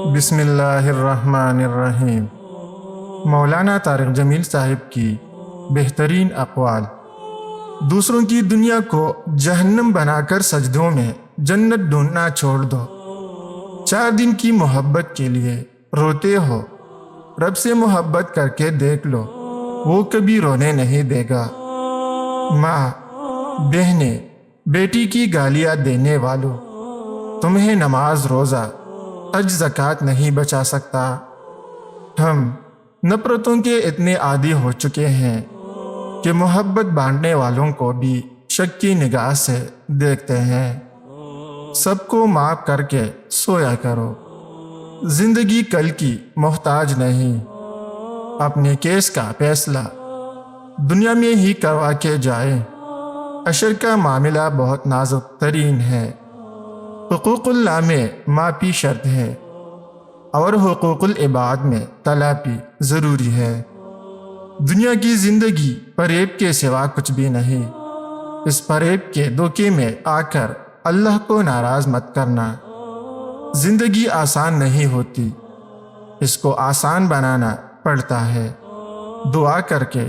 بسم اللہ الرحمن الرحیم۔ مولانا طارق جمیل صاحب کی بہترین اقوال۔ دوسروں کی دنیا کو جہنم بنا کر سجدوں میں جنت ڈھونڈنا چھوڑ دو۔ 4 دن کی محبت کے لیے روتے ہو، رب سے محبت کر کے دیکھ لو، وہ کبھی رونے نہیں دے گا۔ ماں، بہنیں، بیٹی کی گالیاں دینے والوں، تمہیں نماز روزہ حج زکوٰۃ نہیں بچا سکتا۔ ہم نفرتوں کے اتنے عادی ہو چکے ہیں کہ محبت بانٹنے والوں کو بھی شک کی نگاہ سے دیکھتے ہیں۔ سب کو معاف کر کے سویا کرو، زندگی کل کی محتاج نہیں۔ اپنے کیس کا فیصلہ دنیا میں ہی کروا کے جائے۔ عشر کا معاملہ بہت نازک ترین ہے۔ حقوق اللہ میں معافی شرط ہے اور حقوق العباد میں تلافی ضروری ہے۔ دنیا کی زندگی فریب کے سوا کچھ بھی نہیں۔ اس فریب کے دھوکے میں آ کر اللہ کو ناراض مت کرنا۔ زندگی آسان نہیں ہوتی، اس کو آسان بنانا پڑتا ہے۔ دعا کر کے،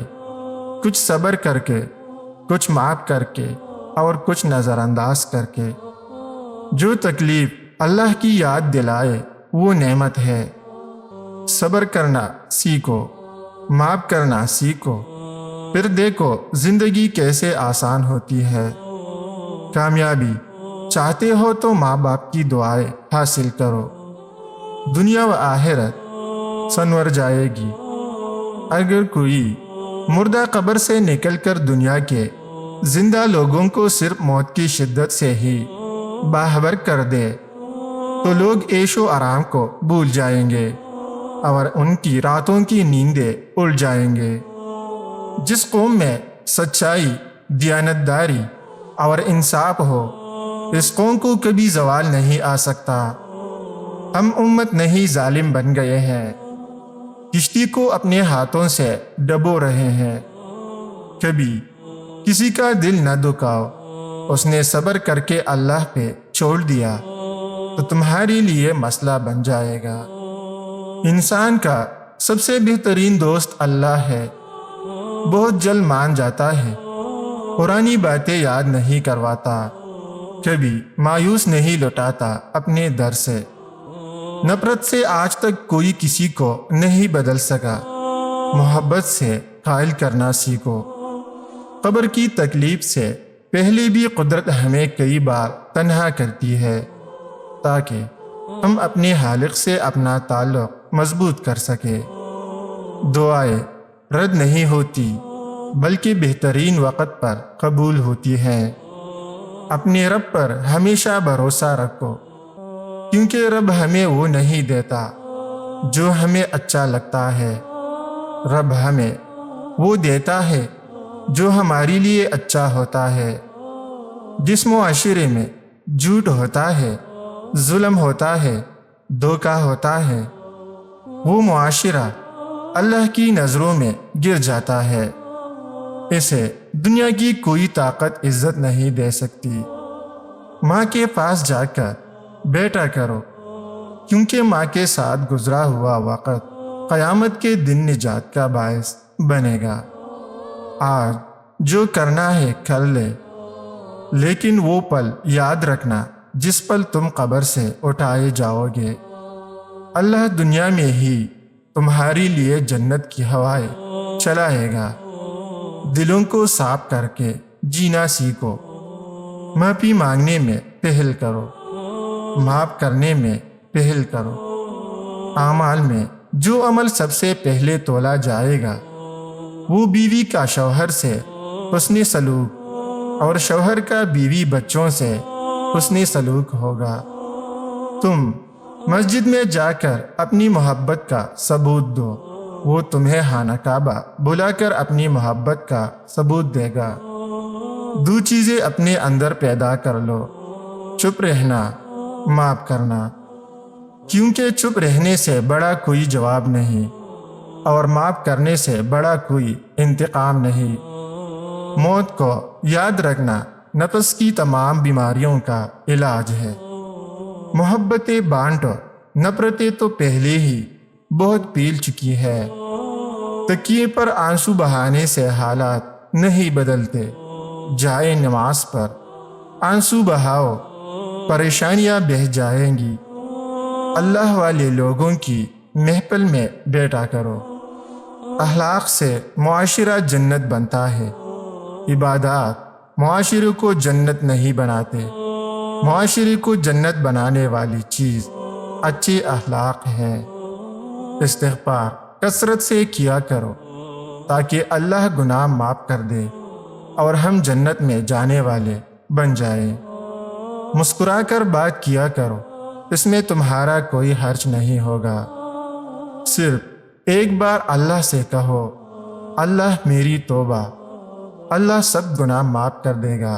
کچھ صبر کر کے، کچھ معاف کر کے اور کچھ نظر انداز کر کے۔ جو تکلیف اللہ کی یاد دلائے وہ نعمت ہے۔ صبر کرنا سیکھو، معاف کرنا سیکھو، پھر دیکھو زندگی کیسے آسان ہوتی ہے۔ کامیابی چاہتے ہو تو ماں باپ کی دعائیں حاصل کرو، دنیا و آخرت سنور جائے گی۔ اگر کوئی مردہ قبر سے نکل کر دنیا کے زندہ لوگوں کو صرف موت کی شدت سے ہی باخبر کر دے تو لوگ عیش و آرام کو بھول جائیں گے اور ان کی راتوں کی نیندیں اڑ جائیں گے۔ جس قوم میں سچائی، دیانتداری اور انصاف ہو، اس قوم کو کبھی زوال نہیں آ سکتا۔ ہم امت نہیں ظالم بن گئے ہیں، کشتی کو اپنے ہاتھوں سے ڈبو رہے ہیں۔ کبھی کسی کا دل نہ دکھاؤ، اس نے صبر کر کے اللہ پہ چھوڑ دیا تو تمہارے لیے مسئلہ بن جائے گا۔ انسان کا سب سے بہترین دوست اللہ ہے۔ بہت جلد مان جاتا ہے، پرانی باتیں یاد نہیں کرواتا، کبھی مایوس نہیں لوٹاتا اپنے در سے۔ نفرت سے آج تک کوئی کسی کو نہیں بدل سکا۔ محبت سے قائل کرنا سیکھو۔ قبر کی تکلیف سے پہلے بھی قدرت ہمیں کئی بار تنہا کرتی ہے تاکہ ہم اپنے خالق سے اپنا تعلق مضبوط کر سکیں۔ دعائیں رد نہیں ہوتی بلکہ بہترین وقت پر قبول ہوتی ہیں۔ اپنے رب پر ہمیشہ بھروسہ رکھو، کیونکہ رب ہمیں وہ نہیں دیتا جو ہمیں اچھا لگتا ہے۔ رب ہمیں وہ دیتا ہے جو ہمارے لیے اچھا ہوتا ہے۔ جس معاشرے میں جھوٹ ہوتا ہے، ظلم ہوتا ہے، دھوکہ ہوتا ہے، وہ معاشرہ اللہ کی نظروں میں گر جاتا ہے۔ اسے دنیا کی کوئی طاقت عزت نہیں دے سکتی۔ ماں کے پاس جا کر بیٹا کرو، کیونکہ ماں کے ساتھ گزرا ہوا وقت قیامت کے دن نجات کا باعث بنے گا۔ آج جو کرنا ہے کر لے، لیکن وہ پل یاد رکھنا جس پل تم قبر سے اٹھائے جاؤ گے۔ اللہ دنیا میں ہی تمہارے لیے جنت کی ہوائیں چلائے گا۔ دلوں کو صاف کر کے جینا سیکھو۔ معافی مانگنے میں پہل کرو، معاف کرنے میں پہل کرو۔ اعمال میں جو عمل سب سے پہلے تولا جائے گا وہ بیوی کا شوہر سے حسن سلوک اور شوہر کا بیوی بچوں سے حسن سلوک ہوگا۔ تم مسجد میں جا کر اپنی محبت کا ثبوت دو، وہ تمہیں خانہ کعبہ بلا کر اپنی محبت کا ثبوت دے گا۔ 2 چیزیں اپنے اندر پیدا کر لو، چپ رہنا، معاف کرنا، کیونکہ چپ رہنے سے بڑا کوئی جواب نہیں اور معاف کرنے سے بڑا کوئی انتقام نہیں۔ موت کو یاد رکھنا نفس کی تمام بیماریوں کا علاج ہے۔ محبتیں بانٹو، نفرتیں تو پہلے ہی بہت پیل چکی ہے۔ تکیے پر آنسو بہانے سے حالات نہیں بدلتے، جائے نماز پر آنسو بہاؤ، پریشانیاں بہہ جائیں گی۔ اللہ والے لوگوں کی محفل میں بیٹھا کرو۔ اخلاق سے معاشرہ جنت بنتا ہے، عبادات معاشرے کو جنت نہیں بناتے۔ معاشرے کو جنت بنانے والی چیز اچھے اخلاق ہیں۔ استغفار کثرت سے کیا کرو تاکہ اللہ گناہ معاف کر دے اور ہم جنت میں جانے والے بن جائیں۔ مسکرا کر بات کیا کرو، اس میں تمہارا کوئی حرج نہیں ہوگا۔ صرف ایک بار اللہ سے کہو، اللہ میری توبہ، اللہ سب گناہ معاف کر دے گا،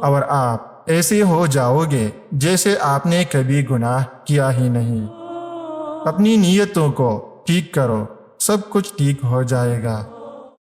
اور آپ ایسے ہو جاؤ گے جیسے آپ نے کبھی گناہ کیا ہی نہیں۔ اپنی نیتوں کو ٹھیک کرو، سب کچھ ٹھیک ہو جائے گا۔